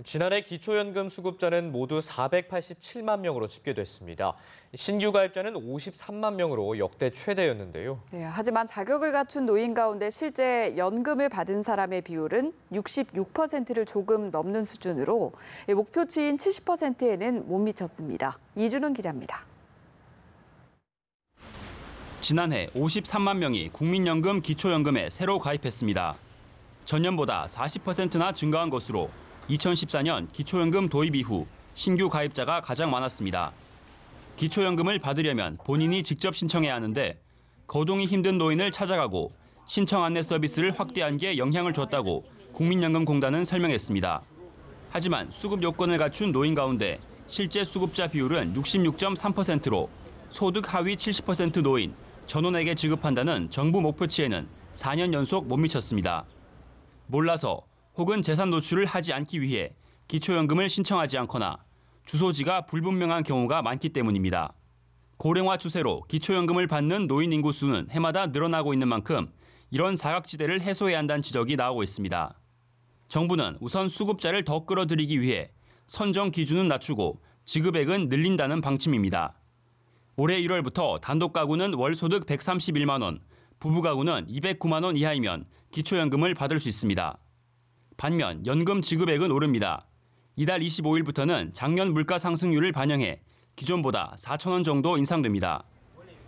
지난해 기초연금 수급자는 모두 487만 명으로 집계됐습니다. 신규 가입자는 53만 명으로 역대 최대였는데요. 네, 하지만 자격을 갖춘 노인 가운데 실제 연금을 받은 사람의 비율은 66%를 조금 넘는 수준으로 목표치인 70%에는 못 미쳤습니다. 이준훈 기자입니다. 지난해 53만 명이 국민연금 기초연금에 새로 가입했습니다. 전년보다 40%나 증가한 것으로 2014년 기초연금 도입 이후 신규 가입자가 가장 많았습니다. 기초연금을 받으려면 본인이 직접 신청해야 하는데 거동이 힘든 노인을 찾아가고 신청 안내 서비스를 확대한 게 영향을 줬다고 국민연금공단은 설명했습니다. 하지만 수급 요건을 갖춘 노인 가운데 실제 수급자 비율은 66.3%로 소득 하위 70% 노인, 전원에게 지급한다는 정부 목표치에는 4년 연속 못 미쳤습니다. 몰라서 혹은 재산 노출을 하지 않기 위해 기초연금을 신청하지 않거나 주소지가 불분명한 경우가 많기 때문입니다. 고령화 추세로 기초연금을 받는 노인 인구 수는 해마다 늘어나고 있는 만큼 이런 사각지대를 해소해야 한다는 지적이 나오고 있습니다. 정부는 우선 수급자를 더 끌어들이기 위해 선정 기준은 낮추고 지급액은 늘린다는 방침입니다. 올해 1월부터 단독 가구는 월 소득 131만 원, 부부 가구는 209만 원 이하이면 기초연금을 받을 수 있습니다. 반면 연금 지급액은 오릅니다. 이달 25일부터는 작년 물가 상승률을 반영해 기존보다 4천 원 정도 인상됩니다.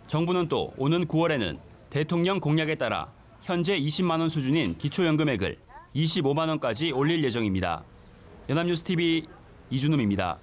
정부는 또 오는 9월에는 대통령 공약에 따라 현재 20만 원 수준인 기초연금액을 25만 원까지 올릴 예정입니다. 연합뉴스TV 이준음입니다.